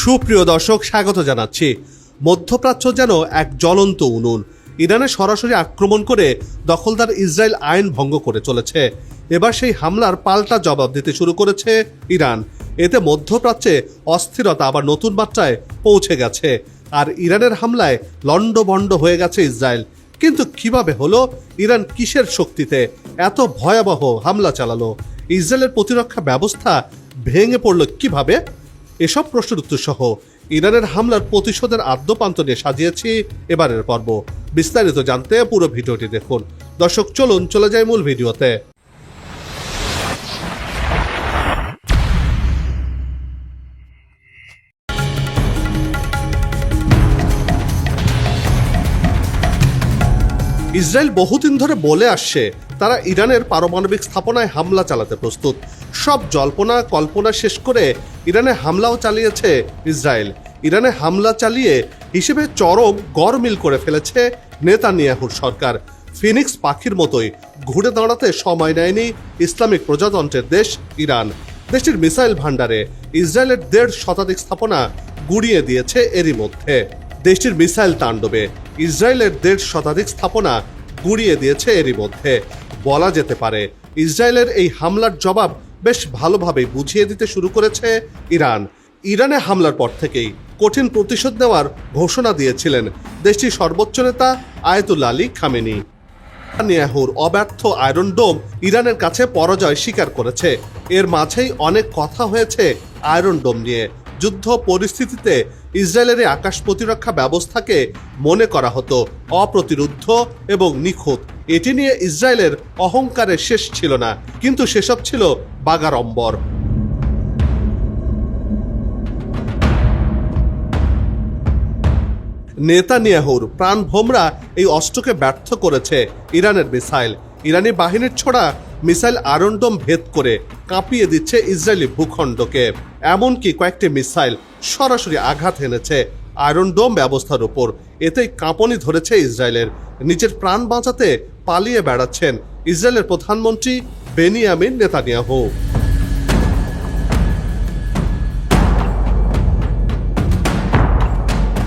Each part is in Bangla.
সুপ্রিয় দর্শক, স্বাগত জানাচ্ছি। মধ্যপ্রাচ্য যেন এক জ্বলন্ত উনুন। ইরানে সরাসরি আক্রমণ করে দখলদার ইসরায়েল আইন ভঙ্গ করে চলেছে। এবার সেই হামলার পাল্টা জবাব দিতে শুরু করেছে ইরান। এতে মধ্যপ্রাচ্যে অস্থিরতা আবার নতুন মাত্রায় পৌঁছে গেছে। আর ইরানের হামলায় লণ্ডভণ্ড হয়ে গেছে ইসরায়েল। কিন্তু কিভাবে হলো? ইরান কিসের শক্তিতে এত ভয়াবহ হামলা চালালো? ইসরায়েলের প্রতিরক্ষা ব্যবস্থা ভেঙে পড়ল কিভাবে? এসব প্রশ্নের উত্তর সহ ইরানের হামলার প্রতিশোধের আদ্যপান্ত নিয়ে সাজিয়েছি এবারের পর্ব। বিস্তারিত জানতে পুরো ভিডিওটি দেখুন। দর্শক, চলুন চলে যাই মূল ভিডিওতে। ইসরায়েল বহুদিন ধরে বলে আসছে তারা ইরানের পারমাণবিক স্থাপনায় হামলা চালাতে প্রস্তুত। সব জল্পনা কল্পনা শেষ করে ইরানে হামলাও চালিয়েছে ইসরায়েল। ইরানে হামলা চালিয়ে হিসেবে চরম গড়মিল করে ফেলেছে নেতানিয়াহুর সরকার। ফিনিক্স পাখির মতোই ঘুরে দাঁড়াতে সময় নেয়নি ইসলামিক প্রজাতন্ত্রের দেশ ইরান। দেশটির মিসাইল ভান্ডারে ইসরায়েলের 1.5 শতাধিক স্থাপনা গুড়িয়ে দিয়েছে এরই মধ্যে। দেশটির মিসাইল তাণ্ডবে ইসরায়েলের 1.5 শতাধিক স্থাপনা গুড়িয়ে দিয়েছে এরই মধ্যে। বলা যেতে পারে ইসরায়েলের এই হামলার জবাব বেশ ভালোভাবেই বুঝিয়ে দিতে শুরু করেছে ইরান। ইরানে হামলার পর থেকেই কঠিন প্রতিশোধ নেওয়ার ঘোষণা দিয়েছিলেন দেশটির সর্বোচ্চ নেতা আয়াতুল্লাহ আলী খামেনি। নেতানিয়াহুর অব্যর্থ আয়রন ডোম ইরানের কাছে পরাজয় স্বীকার করেছে। এর মাঝেই অনেক কথা হয়েছে আয়রন ডোম নিয়ে। যুদ্ধ পরিস্থিতিতে ইসরায়েলের এই আকাশ প্রতিরক্ষা ব্যবস্থাকে মনে করা হতো অপ্রতিরোধ্য এবং নিখুঁত। এটি নিয়ে ইসরায়েলের অহংকারের শেষ ছিল না, কিন্তু সেসব ছিল বাগাড়ম্বর। নেতানিয়াহুর প্রাণভোমরা এই অস্ত্রকে ব্যর্থ করেছে ইরানের মিসাইল। ইরানি বাহিনীর ছোড়া মিসাইল আয়রন ডোম ভেদ করে কাঁপিয়ে দিচ্ছে ইসরায়েলি ভূখণ্ডকে। এমনকি কয়েকটি মিসাইল সরাসরি আঘাত এনেছে আয়রন ডোম ব্যবস্থার উপর। এতেই কাঁপনি ধরেছে ইসরায়েলের। নিজের প্রাণ বাঁচাতে পালিয়ে বেড়াচ্ছেন ইসরায়েলের প্রধানমন্ত্রী বেনিয়ামিন নেতানিয়াহু।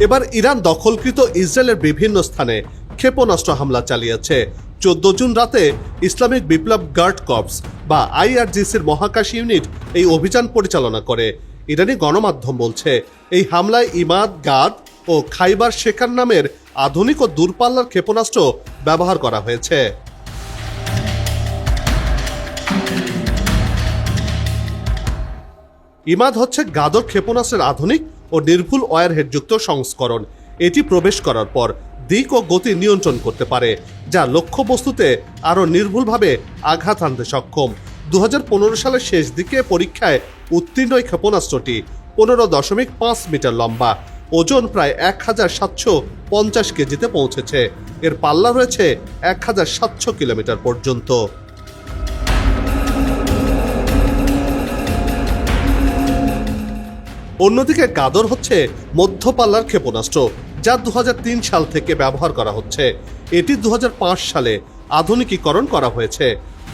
এবার ইরান দখলকৃত ইসরায়েলের বিভিন্ন স্থানে ক্ষেপণাস্ত্র হামলা চালিয়েছে। 14 জুন রাতে ইসলামিক বিপ্লব গার্ড কর্পস বা IRGCর মহাকাশ ইউনিট এই অভিযান পরিচালনা করে। ইরানি গণমাধ্যম বলছে এই হামলায় ইমাদ, গাদ ও খাইবার শেখার নামের আধুনিক ও দূরপাল্লার ক্ষেপণাস্ত্র ব্যবহার করা হয়েছে। ইমাদ হচ্ছে গাদর ক্ষেপণাস্ত্রের আধুনিক ও নির্ভুল ওয়্যারহেডযুক্ত সংস্করণ। এটি প্রবেশ করার পর দিক ও গতি নিয়ন্ত্রণ করতে পারে, যা লক্ষ্যবস্তুতে আরও নির্ভুলভাবে আঘাত আনতে সক্ষম। 2015 সালের শেষ দিকে পরীক্ষায় উত্তীর্ণ এই ক্ষেপণাস্ত্রটি 15.5 মিটার লম্বা, ওজন প্রায় 1750 কেজিতে পৌঁছেছে। এর পাল্লা রয়েছে 1700 কিলোমিটার পর্যন্ত। অন্যদিকে গাদর হচ্ছে মধ্যপাল্লার ক্ষেপণাস্ত্র, যা 2003 সাল থেকে ব্যবহার করা হচ্ছে। এটি 2005 সালে আধুনিকীকরণ করা হয়েছে।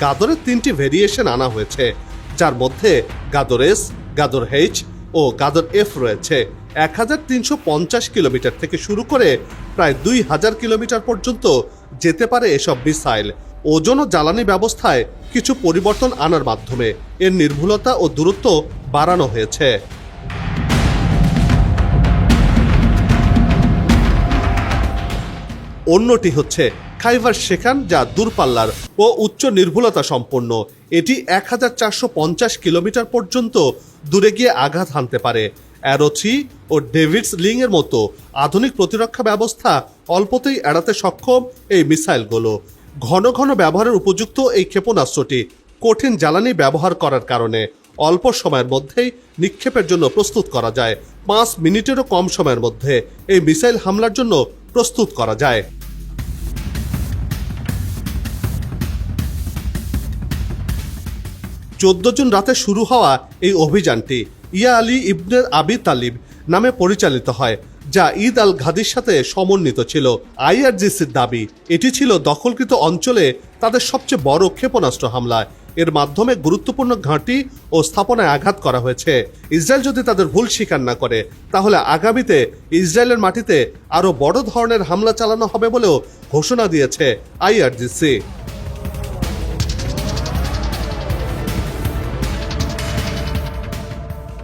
গাদরের 3টি ভেরিয়েশন আনা হয়েছে, যার মধ্যে গাদর এস, গাদর এইচ ও গাদর এফ রয়েছে। 1350 কিলোমিটার থেকে শুরু করে প্রায় 2000 কিলোমিটার পর্যন্ত যেতে পারে এসব মিসাইল। ওজন ও জ্বালানি ব্যবস্থায় কিছু পরিবর্তন আনার মাধ্যমে এর নির্ভুলতা ও দূরত্ব বাড়ানো হয়েছে। অন্যটি হচ্ছে খাইবার শেখান, যা দূরপাল্লার ও উচ্চ নির্ভুলতা সম্পন্ন। এটি 1450 কিলোমিটার পর্যন্ত দূরে গিয়ে আঘাত হানতে পারে। অ্যারো 3 ও ডেভিডস লিং এর মতো আধুনিক প্রতিরক্ষা ব্যবস্থা অল্পতেই এড়াতে সক্ষম এই মিসাইলগুলো। ঘন ঘন ব্যবহারের উপযুক্ত এই ক্ষেপণাস্ত্রটি কঠিন জ্বালানি ব্যবহার করার কারণে অল্প সময়ের মধ্যেই নিক্ষেপের জন্য প্রস্তুত করা যায়। 5 মিনিটেরও কম সময়ের মধ্যে এই মিসাইল হামলার জন্য প্রস্তুত করা যায়। 14 জুন রাতে শুরু হওয়া এই অভিযানটি ইয়া আলী ইবনে আবি তালিব নামে পরিচালিত হয়, যা ঈদ আল ঘাদির সাথে সমন্বিত ছিল। IRGCর দাবি এটি ছিল দখলকৃত অঞ্চলে তাদের সবচেয়ে বড় ক্ষেপণাস্ত্র হামলা। এর মাধ্যমে গুরুত্বপূর্ণ ঘাঁটি ও স্থাপনায় আঘাত করা হয়েছে। ইসরায়েল যদি তাদের ভুল স্বীকার না করে তাহলে আগামীতে ইসরায়েলের মাটিতে আরও বড় ধরনের হামলা চালানো হবে বলেও ঘোষণা দিয়েছে IRGC।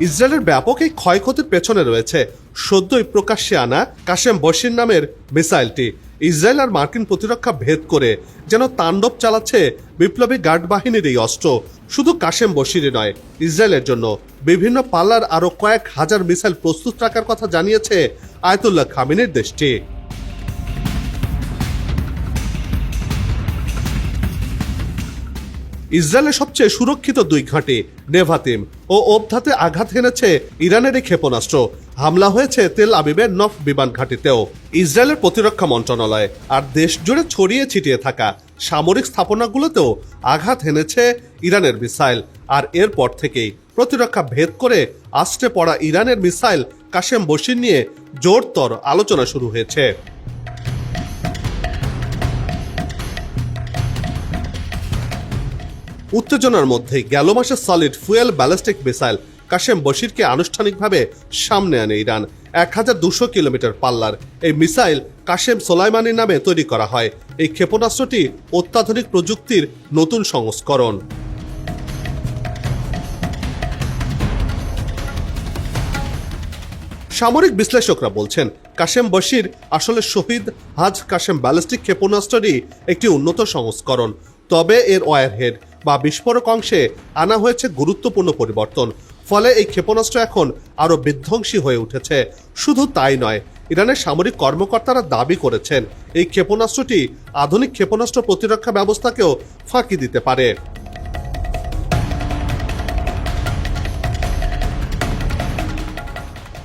ইসরায়েলের ব্যাপক এই ক্ষয়ক্ষতির পেছনে রয়েছে সদ্যই প্রকাশ্যে আনা কাশেম বশির নামের মিসাইলটি। ইসরায়েল আর মার্কিন প্রতিরক্ষা ভেদ করে যেন তাণ্ডব চালাচ্ছে বিপ্লবী গার্ড বাহিনীর এই অস্ত্র। শুধু কাশেম বশিরই নয়, ইসরায়েলের জন্য বিভিন্ন পাল্লার আরও কয়েক হাজার মিসাইল প্রস্তুত রাখার কথা জানিয়েছে আয়াতুল্লাহ খামেনির দেশটি। ইসরায়েলের সবচেয়ে সুরক্ষিত দুই ঘাঁটি নেভাতিম ও ওবধাতে আঘাত হেনেছে ইরানের এই ক্ষেপণাস্ত্র। হামলা হয়েছে তেল আবিবের নফ বিমান ঘাঁটিতেও। ইসরায়েলের প্রতিরক্ষা মন্ত্রণালয় আর দেশ জুড়ে ছড়িয়ে ছিটিয়ে থাকা সামরিক স্থাপনাগুলোতেও আঘাত হেনেছে ইরানের মিসাইল। আর এরপর থেকেই প্রতিরক্ষা ভেদ করে আছড়ে পড়া ইরানের মিসাইল কাশেম বশির নিয়ে জোরতর আলোচনা শুরু হয়েছে। উত্তেজনার মধ্যেই গেল মাসে solid fuel ballistic missile Qasem বশিরকে আনুষ্ঠানিকভাবে সামনে আনে ইরান। 1200 কিলোমিটার পাল্লার এই মিসাইল কাশেম সোলাইমানি নামে তৈরি করা হয়। এই ক্ষেপণাস্ত্রটি অত্যাধুনিক প্রযুক্তির নতুন সংস্করণ। সামরিক বিশ্লেষকরা বলছেন কাশেম বশির আসলে শহীদ হাজ কাশেম ব্যালিস্টিক ক্ষেপণাস্ত্রেরই একটি উন্নত সংস্করণ। তবে এর ওয়ারহেড বা বিস্ফোরক অংশে আনা হয়েছে গুরুত্বপূর্ণ পরিবর্তন। ফলে এই ক্ষেপণাস্ত্র এখন আরও বিধ্বংসী হয়ে উঠেছে। শুধু তাই নয়, ইরানের সামরিক কর্মকর্তারা দাবি করেছেন এই ক্ষেপণাস্ত্রটি আধুনিক ক্ষেপণাস্ত্র প্রতিরক্ষা ব্যবস্থাকেও ফাঁকি দিতে পারে।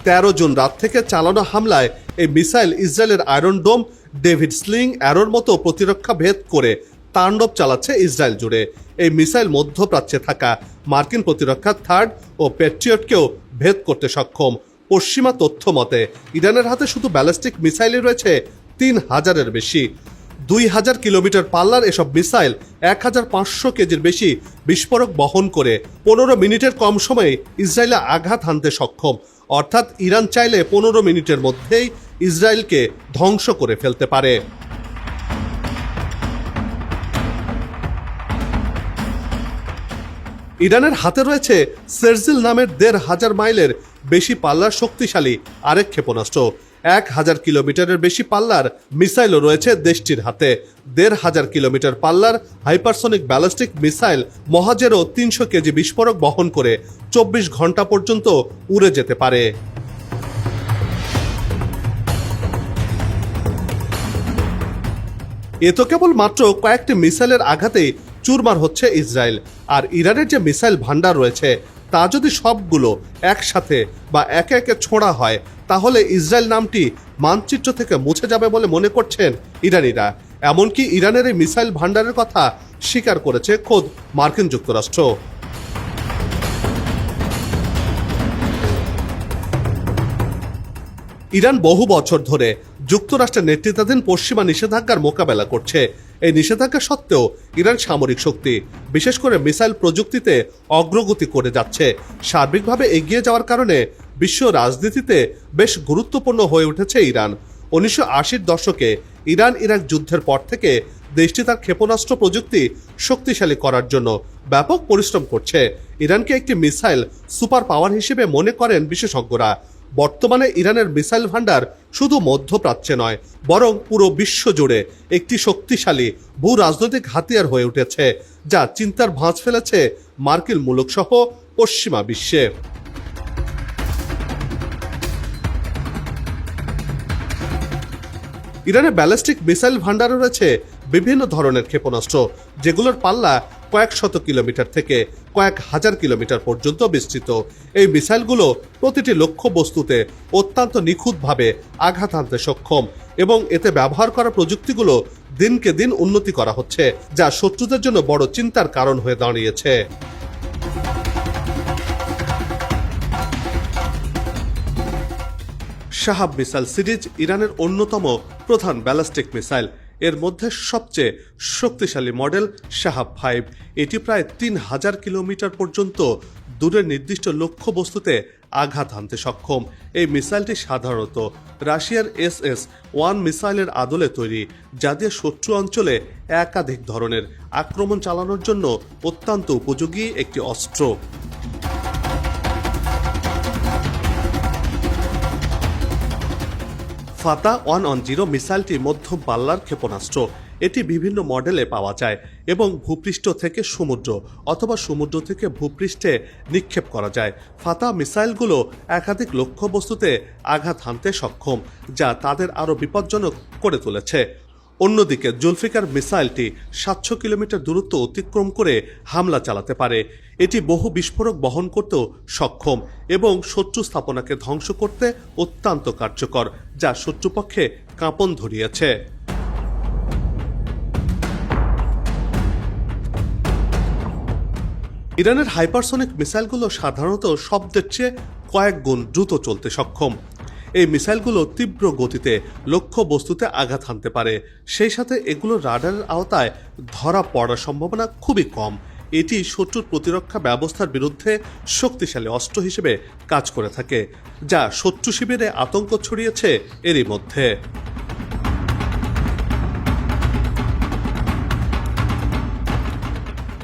13 জুন রাত থেকে চালানো হামলায় এই মিসাইল ইসরায়েলের আয়রন ডোম, ডেভিড স্লিং অ্যারোর মতো প্রতিরক্ষা ভেদ করে তাণ্ডব চালাচ্ছে ইসরায়েল জুড়ে। এই মিসাইল মধ্যপ্রাচ্যে থাকা মার্কিন প্রতিরক্ষা থার্ড ও প্যাট্রিয়টকেও ভেদ করতে সক্ষম। পশ্চিমা তথ্য মতে ইরানের হাতে শুধু ব্যালিস্টিক মিসাইলই রয়েছে 3000-এর বেশি। 2000 কিলোমিটার পাল্লার এসব মিসাইল 1500 কেজির বেশি বিস্ফোরক বহন করে 15 মিনিটের কম সময়ে ইসরায়েলে আঘাত হানতে সক্ষম। অর্থাৎ ইরান চাইলে 15 মিনিটের মধ্যেই ইসরায়েলকে ধ্বংস করে ফেলতে পারে। ইরানের হাতে রয়েছে সেরজিল নামের 1500 মাইলের বেশি পাল্লার শক্তিশালী আরেক ক্ষেপণাস্ত্র। 1000 কিলোমিটারের বেশি পাল্লার মিসাইলও রয়েছে দেশটির হাতে। 1500 কিলোমিটার পাল্লার হাইপারসনিক ব্যালিস্টিক মিসাইল মহাজেরও 300 কেজি বিস্ফোরক বহন করে 24 ঘন্টা পর্যন্ত উড়ে যেতে পারে। এ তো কেবল মাত্র কয়েকটি মিসাইলের আঘাতেই চুরমার হচ্ছে ইসরায়েল। আর ইরানের যে মিসাইল ভান্ডার রয়েছে তা যদি সবগুলো একসাথে বা একে একে ছোঁড়া হয় তাহলে ইসরায়েল নামটি মানচিত্র থেকে মুছে যাবে বলে মনে করছেন ইরানিরা। এমনকি ইরানের এই মিসাইল ভান্ডারের কথা স্বীকার করেছে খোদ মার্কিন যুক্তরাষ্ট্র। ইরান বহু বছর ধরে যুক্তরাষ্ট্রের নেতৃত্বাধীন পশ্চিমা নিষেধাজ্ঞার মোকাবেলা করছে। এই নিষেধাজ্ঞা সত্ত্বেও ইরান সামরিক শক্তি, বিশেষ করে মিসাইল প্রযুক্তিতে অগ্রগতি করে যাচ্ছে। সার্বিকভাবে এগিয়ে যাওয়ার কারণে বিশ্ব রাজনীতিতে বেশ গুরুত্বপূর্ণ হয়ে উঠেছে ইরান। 1980-র দশকে ইরান ইরাক যুদ্ধের পর থেকে দেশটি তার ক্ষেপণাস্ত্র প্রযুক্তি শক্তিশালী করার জন্য ব্যাপক পরিশ্রম করছে। ইরানকে একটি মিসাইল সুপার পাওয়ার হিসেবে মনে করেন বিশেষজ্ঞরা। বর্তমানে ইরানের মিসাইল ভান্ডার শুধু মধ্যপ্রাচ্যে নয়, বরং পুরো বিশ্ব জুড়ে একটি শক্তিশালী ভূ রাজনৈতিক হাতিয়ার হয়ে উঠেছে, যা চিন্তার ভাঁজ ফেলেছে মার্কিন মুলুক সহ পশ্চিমা বিশ্বে। ইরানের ব্যালিস্টিক মিসাইল ভান্ডারে রয়েছে বিভিন্ন ধরনের ক্ষেপণাস্ত্র, যেগুলোর পাল্লা কয়েক শত কিলোমিটার থেকে কয়েক হাজার কিলোমিটার পর্যন্ত বিস্তৃত। এই মিসাইলগুলো প্রতিটি লক্ষ্য বস্তুতে অত্যন্ত নিখুঁতভাবে আঘাত হানতে সক্ষম এবং এতে ব্যবহার করা প্রযুক্তিগুলো দিনকে দিন উন্নতি করা হচ্ছে, যা শত্রুদের জন্য বড় চিন্তার কারণ হয়ে দাঁড়িয়েছে। শাহাব মিসাইল সিরিজ ইরানের অন্যতম প্রধান ব্যালিস্টিক মিসাইল। এর মধ্যে সবচেয়ে শক্তিশালী মডেল শাহাব 5। এটি প্রায় 3000 কিলোমিটার পর্যন্ত দূরের নির্দিষ্ট লক্ষ্যবস্তুতে আঘাত হানতে সক্ষম। এই মিসাইলটি সাধারণত রাশিয়ার SS-1 মিসাইলের আদলে তৈরি, যা দিয়ে শত্রু অঞ্চলে একাধিক ধরনের আক্রমণ চালানোর জন্য অত্যন্ত উপযোগী একটি অস্ত্র। ফাতা 110 মিসাইলটি মধ্যম পাল্লার ক্ষেপণাস্ত্র। এটি বিভিন্ন মডেলে পাওয়া যায় এবং ভূপৃষ্ঠ থেকে সমুদ্র অথবা সমুদ্র থেকে ভূপৃষ্ঠে নিক্ষেপ করা যায়। ফাতা মিসাইলগুলো একাধিক লক্ষ্যবস্তুতে আঘাত হানতে সক্ষম, যা তাদের আরও বিপজ্জনক করে তুলেছে। অন্যদিকে জুলফিকার মিসাইলটি 700 কিলোমিটার দূরত্ব অতিক্রম করে হামলা চালাতে পারে। এটি বহু বিস্ফোরক বহন করতেও সক্ষম এবং শত্রু স্থাপনাকে ধ্বংস করতে অত্যন্ত কার্যকর, যা শত্রুপক্ষে কাঁপন ধরিয়েছে। ইরানের হাইপারসনিক মিসাইলগুলো সাধারণত শব্দের চেয়ে কয়েক গুণ দ্রুত চলতে সক্ষম। এই মিসাইলগুলো তীব্র গতিতে লক্ষ্য বস্তুতে আঘাত হানতে পারে, সেই সাথে এগুলো রাডারের আওতায় ধরা পড়ার সম্ভাবনা খুবই কম। এটি শত্রুর প্রতিরক্ষা ব্যবস্থার বিরুদ্ধে শক্তিশালী অস্ত্র হিসেবে কাজ করে থাকে, যা শত্রু শিবিরে আতঙ্ক ছড়িয়েছে এরই মধ্যে।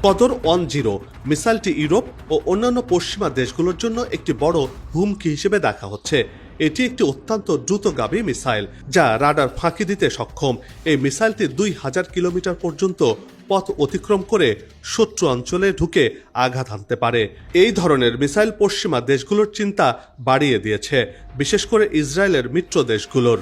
কদর 10 মিসাইলটি ইউরোপ ও অন্যান্য পশ্চিমা দেশগুলোর জন্য একটি বড় হুমকি হিসেবে দেখা হচ্ছে। এটি একটি অত্যন্ত দ্রুতগামী মিসাইল, যা রাডার ফাঁকি দিতে সক্ষম। এই মিসাইলটি 2000 কিলোমিটার পর্যন্ত পথ অতিক্রম করে শত্রু অঞ্চলে ঢুকে আঘাত হানতে পারে। এই ধরনের মিসাইল পশ্চিমা দেশগুলোর চিন্তা বাড়িয়ে দিয়েছে, বিশেষ করে ইসরায়েলের মিত্র দেশগুলোর।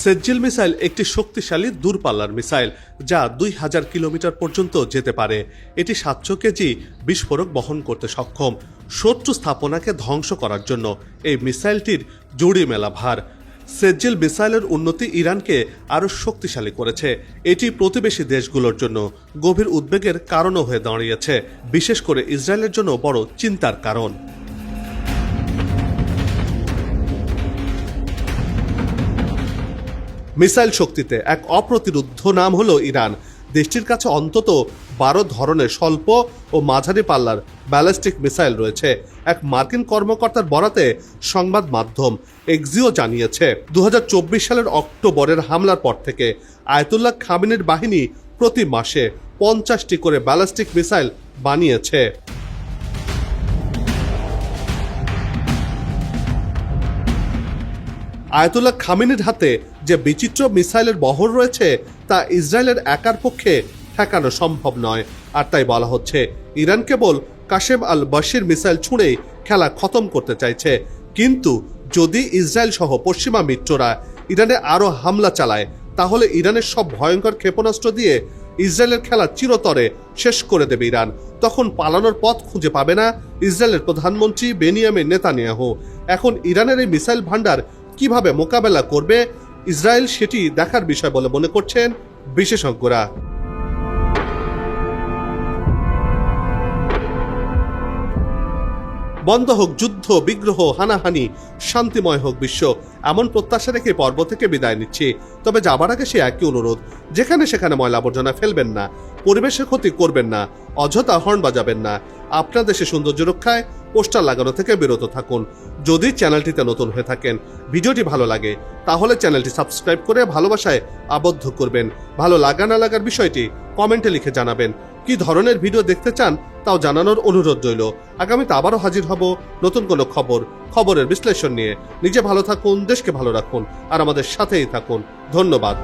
সেজ্জিল মিসাইল একটি শক্তিশালী দূরপাল্লার মিসাইল, যা 2000 কিলোমিটার পর্যন্ত যেতে পারে। এটি 700 কেজি বিস্ফোরক বহন করতে সক্ষম। শত্রু স্থাপনাকে ধ্বংস করার জন্য এই মিসাইলটির জুড়ি মেলা ভার। সেজ্জিল মিসাইলের উন্নতি ইরানকে আরও শক্তিশালী করেছে। এটি প্রতিবেশী দেশগুলোর জন্য গভীর উদ্বেগের কারণও হয়ে দাঁড়িয়েছে, বিশেষ করে ইসরায়েলের জন্য বড় চিন্তার কারণ। মিসাইল শক্তিতে এক অপ্রতিরোধ্য নাম হলো ইরান। দেশটির কাছে অন্তত 12 ধরনের স্বল্প ও মাঝারি পাল্লার ব্যালিস্টিক মিসাইল রয়েছে। এক মার্কিন কর্মকর্তার বরাতে সংবাদ মাধ্যম এক্সিও জানিয়েছে, 2024 সালের অক্টোবরের হামলার পর থেকে আয়াতুল্লাহ খামেনির বাহিনী প্রতি মাসে 50টি করে ব্যালিস্টিক মিসাইল বানিয়েছে। আয়াতুল্লাহ খামেনির হাতে যে বিচিত্র মিসাইলের বহর রয়েছে, তা ইসরায়েলের একার পক্ষে ঠেকানো সম্ভব নয়। আর তাই বলা হচ্ছে, ইরান কেবল কাশেম আল বাশির মিসাইল ছুঁড়েই খেলা খতম করতে চাইছে। কিন্তু যদি ইসরায়েল সহ পশ্চিমা মিত্ররা ইরানে আরও হামলা চালায়, তাহলে ইরানের সব ভয়ঙ্কর ক্ষেপণাস্ত্র দিয়ে ইসরায়েলের খেলা চিরতরে শেষ করে দেবে ইরান। তখন পালানোর পথ খুঁজে পাবে না ইসরায়েলের প্রধানমন্ত্রী বেনিয়ামিন নেতানিয়াহু। এখন ইরানের এই মিসাইল ভান্ডার কিভাবে মোকাবেলা করবে ইসরায়েল, সেটি দেখার বিষয় বলে মনে করছেন বিশেষজ্ঞরা। বন্ধ হোক যুদ্ধ, বিগ্রহ, হানাহানি, শান্তিময় হোক বিশ্ব, এমন প্রত্যাশা রেখে পর্ব থেকে বিদায় নিচ্ছি। তবে যাবার আগে সে একই অনুরোধ, যেখানে সেখানে ময়লা আবর্জনা ফেলবেন না, পরিবেশের ক্ষতি করবেন না, অযথা হর্ন বাজাবেন না। আপনার দেশে সৌন্দর্য রক্ষায় পোস্টার লাগানো থেকে বিরত থাকুন। যদি চ্যানেলটিতে নতুন হয়ে থাকেন, ভিডিওটি ভালো লাগে, তাহলে চ্যানেলটি সাবস্ক্রাইব করে ভালোবাসায় আবদ্ধ করবেন। ভালো লাগা না লাগার বিষয়টি কমেন্টে লিখে জানাবেন। কি ধরনের ভিডিও দেখতে চান তাও জানানোর অনুরোধ রইল। আগামীতে আবারও হাজির হব নতুন কোনো খবরের বিশ্লেষণ নিয়ে। নিজে ভালো থাকুন, দেশকে ভালো রাখুন, আর আমাদের সাথেই থাকুন। ধন্যবাদ।